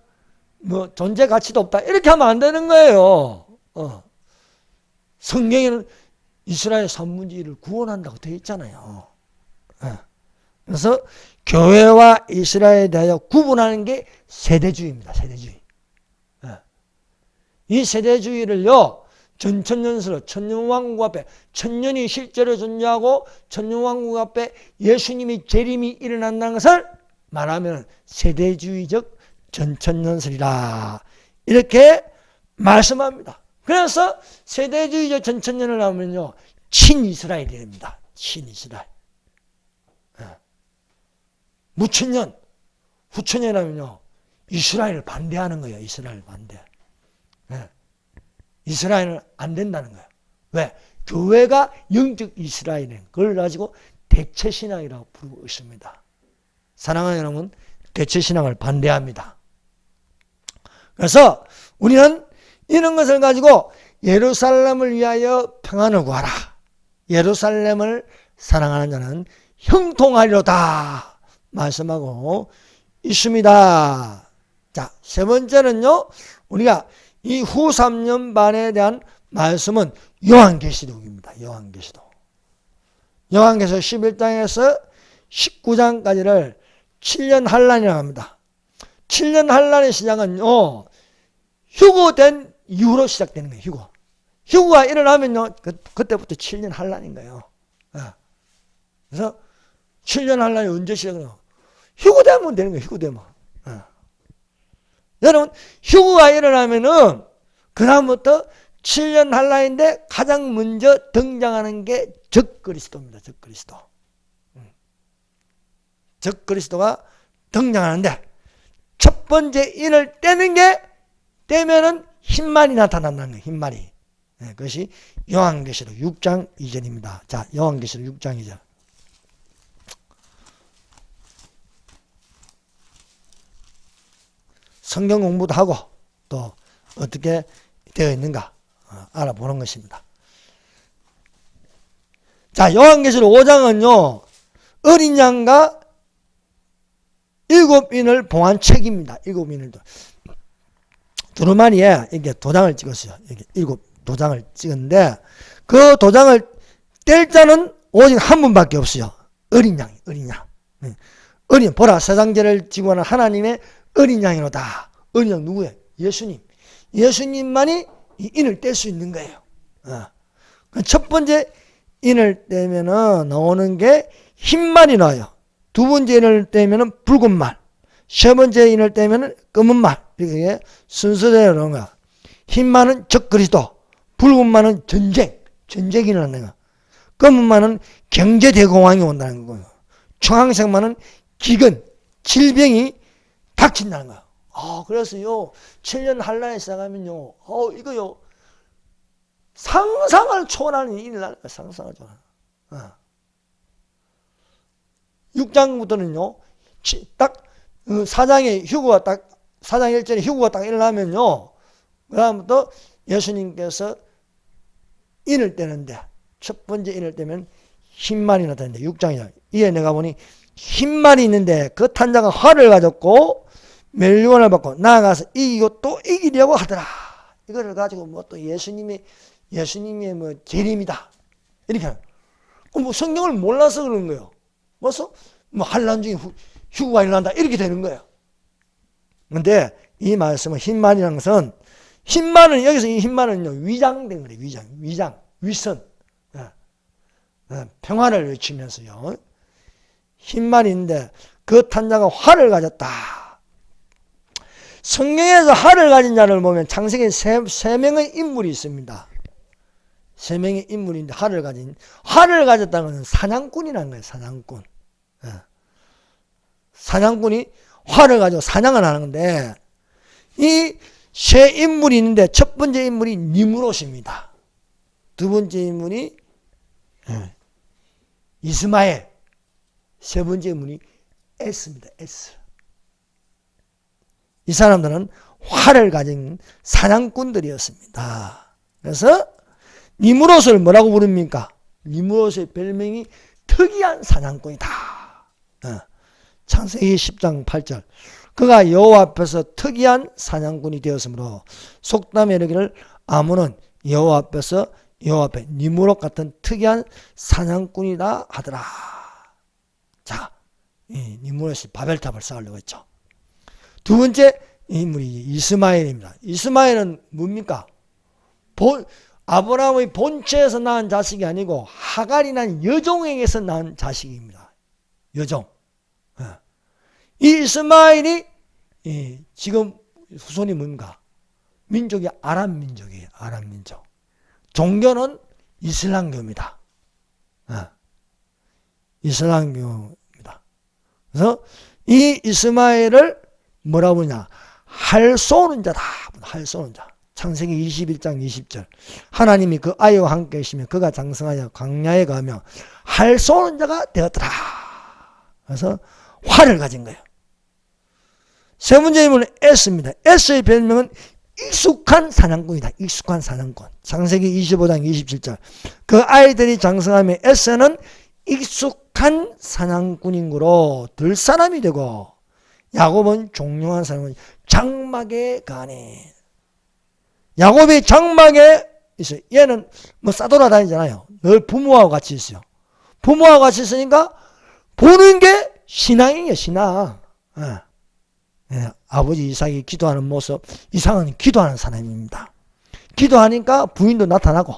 존재 가치도 없다. 이렇게 하면 안 되는 거예요. 성경에는 이스라엘 산문지를 구원한다고 되어 있잖아요. 그래서 교회와 이스라엘에 대하여 구분하는 게 세대주의입니다. 세대주의. 이 세대주의를요, 전천년으로 천년왕국 앞에 천년이 실제로 존재하고 천년왕국 앞에 예수님이 재림이 일어난다는 것을 말하면 세대주의적 전천년설이라 이렇게 말씀합니다. 그래서 세대주의적 전천년을 하면요, 친이스라엘이 됩니다. 친이스라엘. 무천년, 후천년하면요, 이스라엘을 반대하는 거예요. 이스라엘 반대. 이스라엘은 안 된다는 거예요. 왜? 교회가 영적 이스라엘인 그걸 가지고 대체신앙이라고 부르고 있습니다. 사랑하는 여러분, 대체신앙을 반대합니다. 그래서 우리는 이런 것을 가지고 예루살렘을 위하여 평안을 구하라. 예루살렘을 사랑하는 자는 형통하리로다 말씀하고 있습니다. 자, 세 번째는요, 우리가 이 후 3년 반에 대한 말씀은 요한계시록입니다. 요한계시록 11장에서 19장까지를 7년 환란이라고 합니다. 7년 환란의 시작은요, 휴거된 이후로 시작되는 거예요. 휴거가 일어나면요, 그때부터 7년 환란인 거예요. 그래서 7년 환란이 언제 시작해요? 휴거되면 되는 거예요. 휴거되면. 여러분, 휴거가 일어나면은 그다음부터 7년 환란인데 가장 먼저 등장하는 게 적그리스도입니다. 적그리스도. 적그리스도가 등장하는데 첫 번째 인을 떼면은 흰말이 나타난다는 거예요. 흰말이. 그것이 요한계시록 6장 2절입니다. 자, 요한계시록 6장 2절. 성경 공부도 하고 또 어떻게 되어 있는가 알아보는 것입니다. 자, 요한계시록 5장은요, 어린 양과 7인을 봉한 책입니다. 7인을. 두루마리에 이렇게 도장을 찍었어요. 이렇게 7 도장을 찍었는데 그 도장을 뗄 자는 오직 한 분밖에 없어요. 어린 양이, 어린 양. 보라, 세상죄를 지고 하는 하나님의 어린 양이로다. 어린 양 누구예요? 예수님. 예수님만이 이 인을 뗄 수 있는 거예요. 첫 번째 인을 떼면은 나오는 게 흰말이 나와요. 두 번째 인을 떼면은 붉은 말. 세 번째 인을 떼면은 검은 말. 이렇게 순서대로 나오는 거야. 흰말은 적그리스도, 붉은 말은 전쟁이 일어나는 거야. 검은 말은 경제대공황이 온다는 거예요. 청황색 말은 기근, 질병이 닥친다는 거야. 그래서요, 7년 한란에 시작하면요, 이거요, 상상을 초월하는 일이 날 거야, 상상을 초월하는. 6장부터는요, 딱, 사장의 휴거가 딱, 사장 일전에 휴거가 딱 일어나면요, 그 다음부터 예수님께서 인을 떼는데, 첫 번째 인을 떼면 흰말이 나타나는데, 6장이죠. 이에 내가 보니 흰말이 있는데 그 탄자가 활을 가졌고 멸류관을 받고 나아가서 이기고 또 이기려고 하더라. 이거를 가지고 뭐 또 예수님의 뭐 재림이다. 이렇게 하는. 뭐 성경을 몰라서 그런 거예요. 뭐서 뭐 환란 중에 휴거가 일어난다. 이렇게 되는 거예요. 근데 이 말씀은 흰말이라는 것은 흰말은 여기서 이 흰말은요 위장된 거예요. 위선. 평화를 외치면서요. 흰말인데 그 탄자가 활을 가졌다. 성경에서 활을 가진 자를 보면 창세기에 세 명의 인물이 있습니다. 세 명의 인물인데 활을 가졌다는 것은 사냥꾼이라는 거예요. 사냥꾼. 사냥꾼이 활을 가지고 사냥을 하는 건데 이 세 인물이 있는데 첫 번째 인물이 니무롯입니다. 두 번째 인물이 이스마엘, 세 번째 인물이 에스입니다. 에스. 이 사람들은 활을 가진 사냥꾼들이었습니다. 그래서 니무롯을 뭐라고 부릅니까? 니무롯의 별명이 특이한 사냥꾼이다. 창세기 10장 8절. 그가 여호와 앞에서 특이한 사냥꾼이 되었으므로 속담에 이르기를 아몬은 여호와 앞에 니무롯 같은 특이한 사냥꾼이다 하더라. 자, 이 니무롯이 바벨탑을 쌓으려고 했죠. 두 번째 인물이 이스마엘입니다. 이스마엘은 뭡니까? 아브라함의 본체에서 낳은 자식이 아니고 하갈이라는 여종에게서 낳은 자식입니다. 여종. 이 이스마엘이 지금 후손이 뭔가? 민족이 아람 민족이에요. 아람 민족. 종교는 이슬람교입니다. 이슬람교입니다. 그래서 이 이스마엘을 뭐라고 하냐? 활 쏘는 자다. 활 쏘는 자. 창세기 21장 20절. 하나님이 그 아이와 함께 계시며 그가 장성하여 광야에 가며 활 쏘는 자가 되었더라. 그래서 활을 가진 거예요. 세 번째 인물은 에스입니다. 에스의 별명은 익숙한 사냥꾼이다. 익숙한 사냥꾼. 창세기 25장 27절. 그 아이들이 장성하며 에스는 익숙한 사냥꾼인 거로 들 사람이 되고 야곱은 종용한 사람은 장막에 가네. 야곱이 장막에 있어요. 얘는 뭐 싸돌아다니잖아요. 늘 부모하고 같이 있어요. 부모하고 같이 있으니까 보는 게 신앙이에요. 신앙. 아버지 이삭이 기도하는 모습, 이삭은 기도하는 사람입니다. 기도하니까 부인도 나타나고,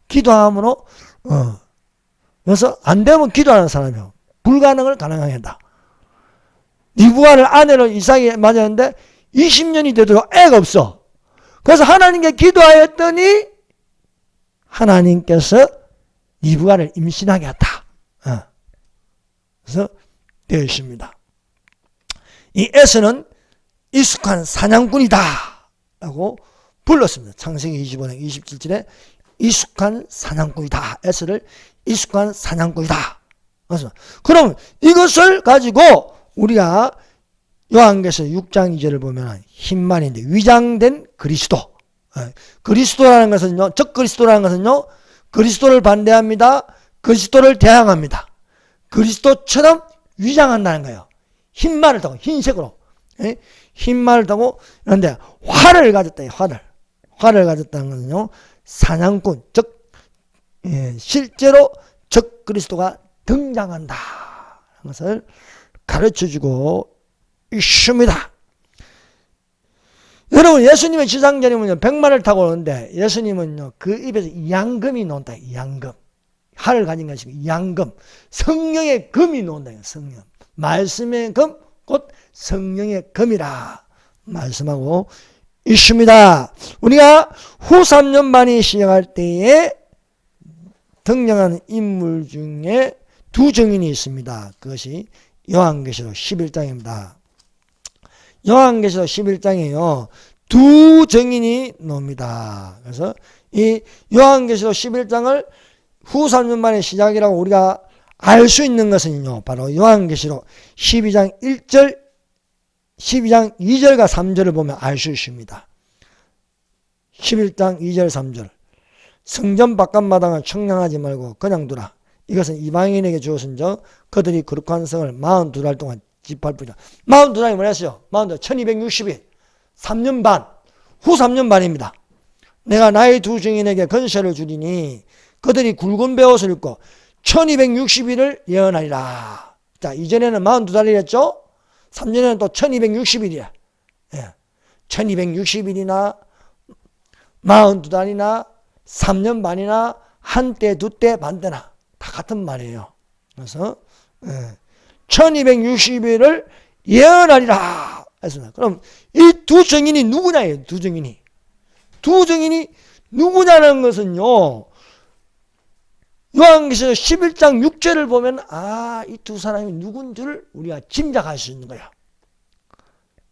기도함으로, 그래서 안 되면 기도하는 사람이에요. 불가능을 가능하게 한다. 리브가를 아내를 이삭이 맞았는데 20년이 되도록 애가 없어. 그래서 하나님께 기도하였더니 하나님께서 리브가를 임신하게 했다. 그래서 되어 있습니다. 이 에스는 익숙한 사냥꾼이다 라고 불렀습니다. 창세기 25장 27절에 익숙한 사냥꾼이다. 에스를 익숙한 사냥꾼이다. 그럼 이것을 가지고 우리가 요한계시록 6장 2절을 보면 흰말인데 위장된 그리스도. 그리스도라는 것은요, 적그리스도라는 것은요, 그리스도를 반대합니다. 그리스도를 대항합니다. 그리스도처럼 위장한다는 거예요. 흰말을 타고 흰색으로. 흰 말을 타고, 그런데 활을 가졌다. 활을 가졌다는 것은요, 사냥꾼, 즉 실제로 적 그리스도가 등장한다 하는 것을 가르쳐주고 있습니다. 여러분, 예수님의 지상전이면요, 백마를 타고 오는데 예수님은요, 그 입에서 양금이 나온다. 양금. 활을 가진 것이고 양금. 성령의 금이 나온다. 성령. 말씀의 금, 곧 성령의 금이라 말씀하고 있습니다. 우리가 후 3년반이 시작할 때에 등장하는 인물 중에 두 증인이 있습니다. 그것이 요한계시록 11장입니다. 요한계시록 11장에요. 두 증인이 나옵니다. 그래서 이 요한계시록 11장을 후 3년반의 시작이라고 우리가 알 수 있는 것은요, 바로 요한계시록 12장 1절, 12장 2절과 3절을 보면 알 수 있습니다. 11장 2절 3절. 성전 바깥마당을 청량하지 말고 그냥 두라. 이것은 이방인에게 주었은즉 그들이 거룩한 성을 42달 동안 집할 뿐이다. 42달이 뭐였어요? 42달 1260일 3년 반, 후 3년 반입니다. 내가 나의 두 증인에게 건세를 주리니 그들이 굵은 베옷을 입고 1260일을 예언하리라. 자, 이전에는 42달이랬죠? 3년에는 또 1260일이야. 예. 1260일이나 42달이나 3년 반이나 한때, 두때, 반때나 다 같은 말이에요. 그래서 1260일을 예언하리라 했습니다. 그럼 이 두 증인이 누구냐예요. 두 증인이 누구냐는 것은요, 요한계시록 11장 6절을 보면 이 두 사람이 누군 줄 우리가 짐작할 수 있는 거예요.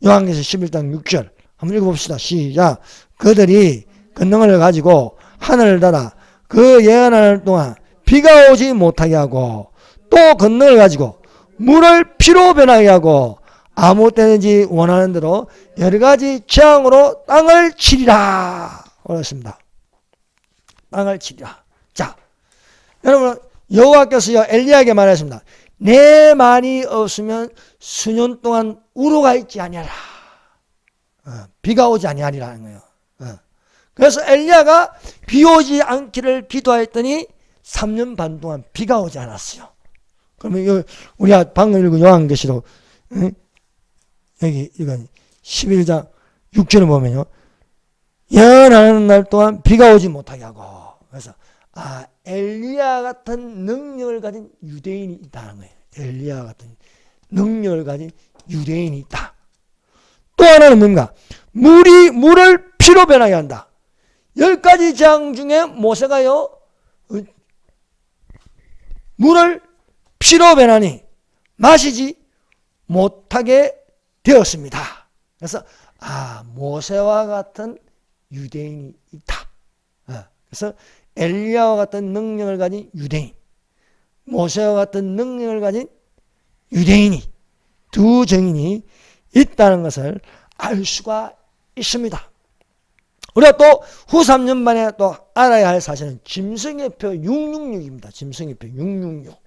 요한계시록 11장 6절 한번 읽어봅시다. 시작. 그들이 권능을 가지고 하늘을 닫아 그 예언하는 동안 비가 오지 못하게 하고, 또 권능을 가지고 물을 피로 변하게 하고 아무 때든지 원하는 대로 여러 가지 재앙으로 땅을 치리라. 그렇습니다. 땅을 치리라. 자, 여러분, 여호와께서요 엘리야에게 말했습니다. 내 말이 없으면 수년 동안 우로가 있지 아니하라. 비가 오지 아니하리라는 거예요. 그래서 엘리야가 비 오지 않기를 기도했더니 3년 반 동안 비가 오지 않았어요. 그러면 우리가 방금 읽은 요한계시록 여기 이건 11장 6절을 보면요, 예언하는 날 동안 비가 오지 못하게 하고, 그래서 엘리야 같은 능력을 가진 유대인이 있다는 거예요. 엘리야 같은 능력을 가진 유대인이 있다. 또 하나는 뭡니까? 물을 피로 변하게 한다. 10가지 재앙 중에 모세가요, 물을 피로 변하니 마시지 못하게 되었습니다. 그래서 모세와 같은 유대인이 있다. 그래서 엘리야와 같은 능력을 가진 유대인, 모세와 같은 능력을 가진 유대인이, 두 증인이 있다는 것을 알 수가 있습니다. 우리가 또 후 3년 만에 또 알아야 할 사실은 짐승의표 666입니다. 짐승의표 666.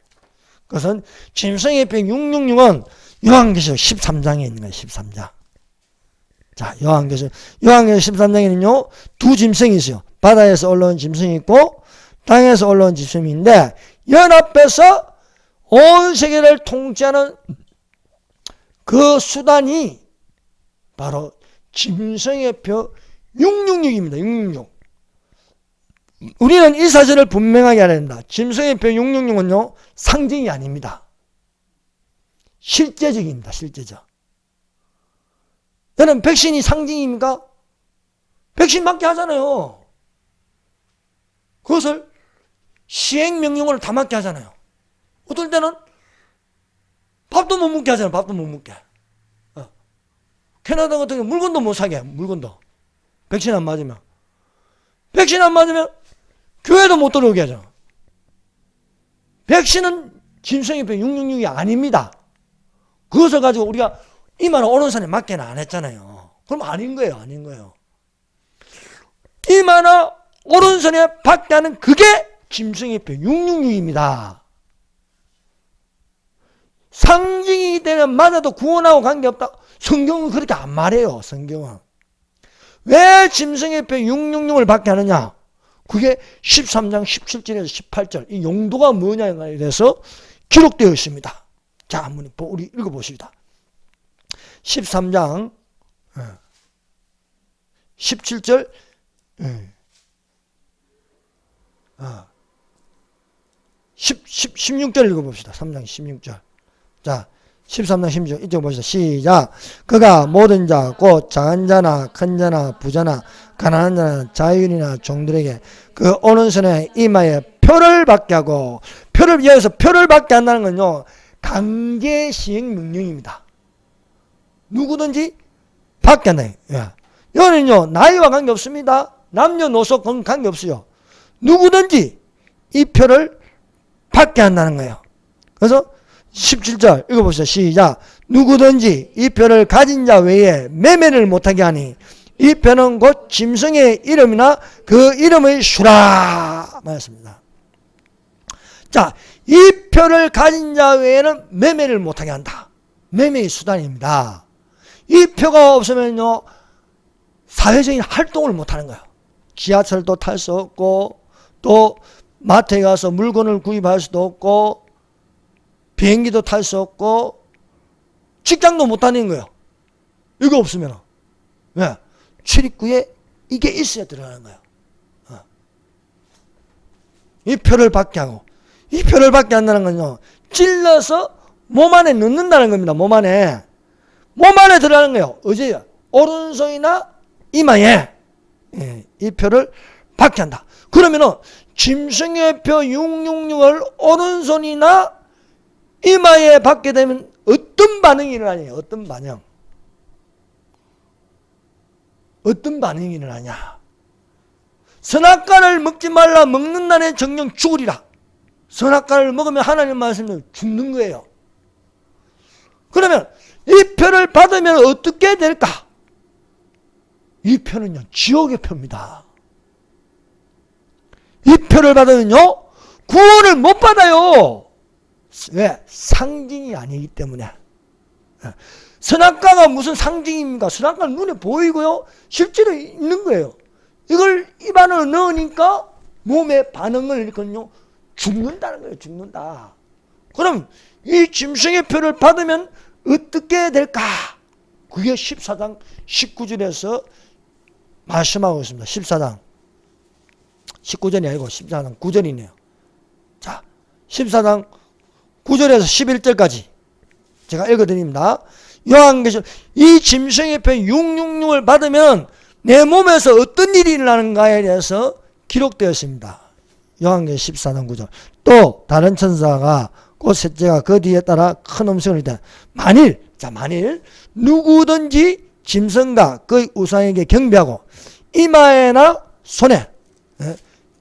그것은 짐승의표 666은 요한계시록 13장에 있는 거예요. 13장. 자, 요한계시록 13장에는요, 두 짐승이 있어요. 바다에서 올라온 짐승이 있고 땅에서 올라온 짐승이 있는데, 연합해서 온 세계를 통치하는 그 수단이 바로 짐승의 표 666입니다. 666. 우리는 이 사실을 분명하게 알아야 된다. 짐승의 표 666은요, 상징이 아닙니다. 실제적입니다. 실제적. 여러분, 백신이 상징입니까? 백신 맞게 하잖아요. 그것을 시행명령으로 다 맞게 하잖아요. 어떨 때는 밥도 못 먹게 하잖아요. 밥도 못 먹게. 캐나다 같은 경우 물건도 못 사게 해요. 물건도. 백신 안 맞으면. 백신 안 맞으면 교회도 못 들어오게 하죠. 백신은 짐승의표 666이 아닙니다. 그것을 가지고 우리가 이만한 오른손에 맞게는 안 했잖아요. 그럼 아닌 거예요. 아닌 거예요. 이만한 오른손에 받게 하는 그게 짐승의표 666입니다. 상징이기 때문에 맞아도 구원하고 관계없다. 성경은 그렇게 안 말해요. 성경은. 왜 짐승의 뼈 666을 받게 하느냐? 그게 13장 17절에서 18절 이 용도가 뭐냐에 대해서 기록되어 있습니다. 자, 한번 우리 읽어보시다. 13장 17절 16절 읽어봅시다. 3장 16절. 자, 13장 16절 이쪽 보시다. 시작. 그가 모든 자 곧 작은 자나 큰 자나 부자나 가난한 자나 자유인이나 종들에게 그 오른손에 이마에 표를 받게 하고, 표를 위해서 표를 받게 한다는 건요 강제 시행 명령입니다. 누구든지 받게 한다. 이거는요 나이와 관계없습니다. 남녀노소 관계없어요. 누구든지 이 표를 받게 한다는 거예요. 그래서 17절 읽어보시죠. 시작. 누구든지 이 표를 가진 자 외에 매매를 못하게 하니 이 표는 곧 짐승의 이름이나 그 이름의 수라 말했습니다. 자, 이 표를 가진 자 외에는 매매를 못하게 한다. 매매의 수단입니다. 이 표가 없으면요 사회적인 활동을 못하는 거예요. 지하철도 탈 수 없고, 또 마트에 가서 물건을 구입할 수도 없고, 비행기도 탈 수 없고, 직장도 못 다니는 거예요. 이거 없으면. 왜? 출입구에 이게 있어야 들어가는 거예요. 이 표를 받게 하고, 이 표를 받게 한다는 건요 찔러서 몸 안에 넣는다는 겁니다. 몸 안에 들어가는 거예요. 어디에요? 오른손이나 이마에 이 표를 받게 한다. 그러면은 짐승의 표 666을 오른손이나 이마에 받게 되면 어떤 반응이 일어나냐? 어떤 반응이 일어나냐? 선악과를 먹지 말라. 먹는 날에 정령 죽으리라. 선악과를 먹으면 하나님 말씀대로 죽는 거예요. 그러면 이 표를 받으면 어떻게 될까? 이 표는요 지옥의 표입니다. 이 표를 받으면요 구원을 못 받아요. 왜? 상징이 아니기 때문에. 선악과가 무슨 상징입니까? 선악과는 눈에 보이고요 실제로 있는 거예요. 이걸 입 안으로 넣으니까 몸의 반응을 일으키면요 죽는다는 거예요. 죽는다. 그럼 이 짐승의 표를 받으면 어떻게 될까? 그게 14장 19절에서 말씀하고 있습니다. 14장 19절이 아니고 14장 9절이네요. 자, 14장 9절에서 11절까지 제가 읽어드립니다. 요한계시록 이 짐승의 표 666을 받으면 내 몸에서 어떤 일이 일어나는가에 대해서 기록되어 있습니다. 요한계시록 14장 9절. 또 다른 천사가 곧 셋째가 그 뒤에 따라 큰 음성을 이르되 만일 누구든지 짐승과 그 우상에게 경배하고 이마에나 손에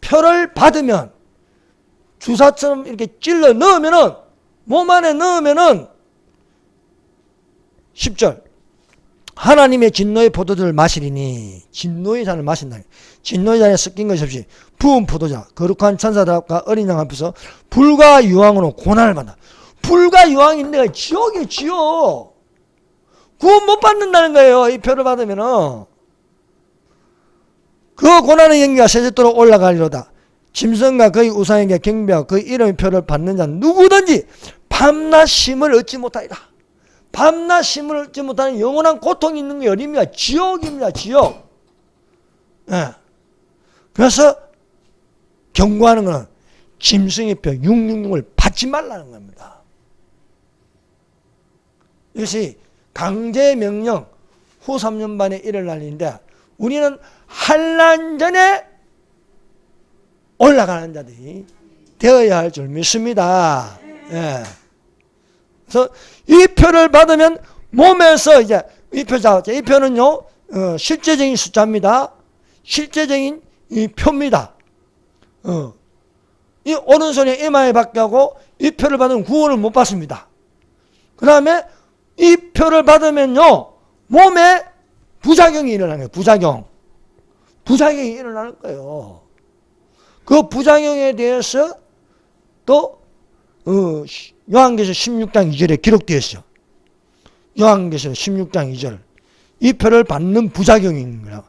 표를 받으면 주사처럼 이렇게 찔러 넣으면은 몸 안에 넣으면은 10절 하나님의 진노의 포도주를 마시리니 진노의 잔을 마신다. 진노의 잔에 섞인 것이 없이 부은 포도자 거룩한 천사들과 어린 양 앞에서 불과 유황으로 고난을 받는다. 불과 유황인데 지옥이에요. 지옥. 구원 못 받는다는 거예요. 이 표를 받으면은. 그 고난의 연기가 세제도로 올라가리로다. 짐승과 그의 우상에게 경배하고 그 이름의 표를 받는 자는 누구든지 밤낮 쉼을 얻지 못하리라. 밤낮 쉼을 얻지 못하는 영원한 고통이 있는 게 어딥니까? 지옥입니다. 지옥. 네. 그래서 경고하는 것은 짐승의 표 666을 받지 말라는 겁니다. 이것이 강제명령 후 3년 반에 일어날 일인데 우리는 환난 전에 올라가는 자들이 되어야 할 줄 믿습니다. 예. 그래서 이 표를 받으면 몸에서 이제 이 표는요 실제적인 숫자입니다. 실제적인 이 표입니다. 이 오른손에 이마에 받게 하고 이 표를 받으면 구원을 못 받습니다. 그 다음에 이 표를 받으면요 몸에 부작용이 일어나는 거예요. 부작용이 일어나는 거예요. 그 부작용에 대해서 또 요한계시록 16장 2절에 기록되어 있어요. 요한계시록 16장 2절. 이 표를 받는 부작용입니다.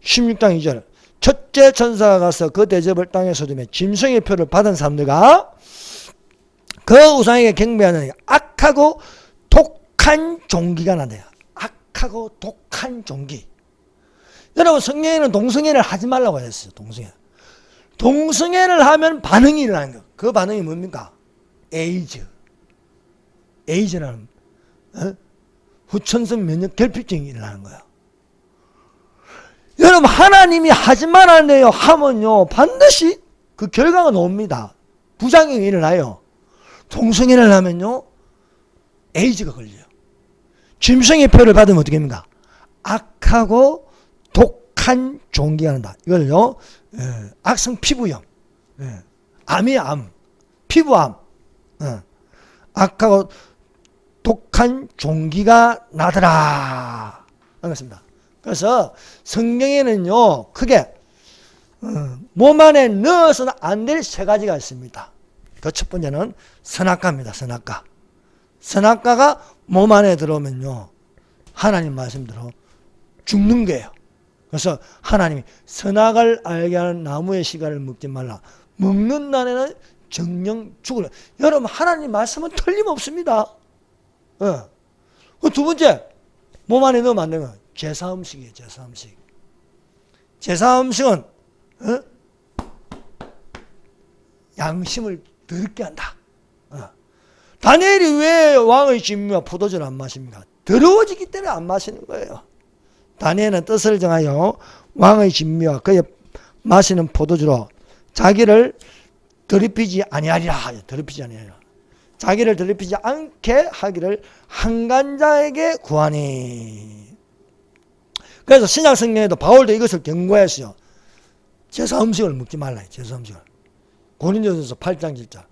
16장 2절. 첫째 천사가 가서 그 대접을 땅에 쏟으며 짐승의 표를 받은 사람들과 그 우상에게 경배하는 악하고 독한 종기가 난대요. 악하고 독한 종기. 여러분, 성경에는 동성애를 하지 말라고 했어요. 동성애. 동성애를 하면 반응이 일어나는 거예요. 그 반응이 뭡니까? 에이즈. 에이즈라는 후천성 면역 결핍증이 일어나는 거예요. 여러분, 하나님이 하지 말아내요 하면요 반드시 그 결과가 나옵니다. 부작용이 일어나요. 동성애를 하면요 에이즈가 걸려요. 짐승의 표를 받으면 어떻게 됩니까? 악하고 독한 종기가 난다. 이걸요 악성 피부염, 암이에요. 암, 피부암, 악하고 독한 종기가 나더라. 알겠습니다. 그래서 성경에는요 크게 몸 안에 넣어서는 안 될 세 가지가 있습니다. 그 첫 번째는 선악과입니다. 선악과. 선악과가 몸 안에 들어오면요 하나님 말씀대로 죽는 거예요. 그래서 하나님이 선악을 알게 하는 나무의 씨가를 먹지 말라. 먹는 날에는 정령 죽으라. 여러분, 하나님 말씀은 틀림없습니다. 두 번째, 몸 안에 넣으면 안 되는 거예요. 제사음식이에요. 제사음식. 제사음식은 양심을 더럽게 한다. 다니엘이 왜 왕의 진미와 포도주를 안 마십니까? 더러워지기 때문에 안 마시는 거예요. 다니엘은 뜻을 정하여 왕의 진미와 그의 마시는 포도주로 자기를 더럽히지 아니하리라. 더럽히지 아니하리라. 자기를 더럽히지 않게 하기를 한간자에게 구하니. 그래서 신약 성경에도 바울도 이것을 경고했어요. 제사 음식을 먹지 말라. 제사 음식을. 고린도전서 8장 7절.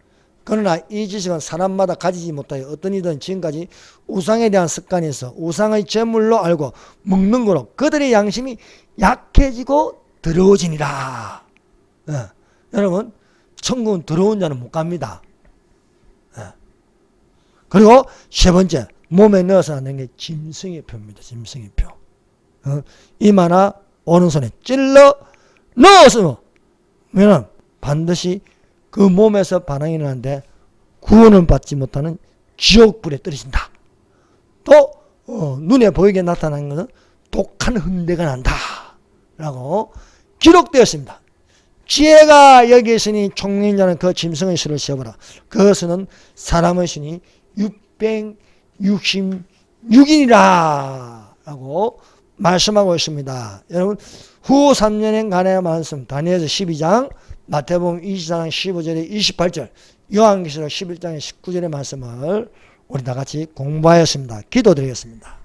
그러나 이 지식은 사람마다 가지지 못하여 어떤 이든 지금까지 우상에 대한 습관이 있어 우상의 제물로 알고 먹는 거로 그들의 양심이 약해지고 더러워지니라. 여러분, 천국은 더러운 자는 못 갑니다. 그리고 세 번째, 몸에 넣어서 하는 게 짐승의 표입니다. 짐승의 표. 입 하나 오른손에 찔러 넣어서 면 반드시 그 몸에서 반응이 일어나는데 구원을 받지 못하는 지옥불에 떨어진다. 또 눈에 보이게 나타나는 것은 독한 흔대가 난다 라고 기록되었습니다. 지혜가 여기 있으니 총리인 자는 그 짐승의 수를 세어보라. 그 수는 사람의 수니 666인이라 라고 말씀하고 있습니다. 여러분, 후 3년간의 말씀 다니엘서 12장, 마태복음 24장 15절에 28절, 요한계시록 11장의 19절의 말씀을 우리 다 같이 공부하였습니다. 기도드리겠습니다.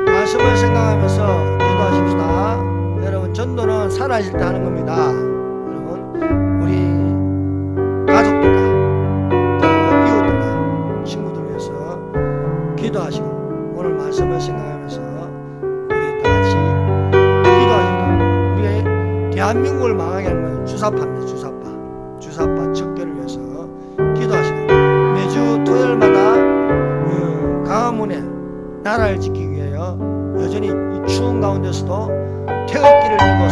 말씀을 생각하면서 기도하십시다. 여러분, 전도는 살아있을 때 하는 겁니다. 여러분, 우리 가족들과 또 이웃들과 친구들 위해서 기도하시고 오늘 말씀을 생각하면서 우리 다 같이 기도하시고 우리의 대한민국을 망하게 하는 것은 주사파입니다. 주사파 척결을 위해서 기도하시고 매주 토요일마다 강화문에 나라를 지키기 위하여 여전히 이 추운 가운데서도 태극기를 들고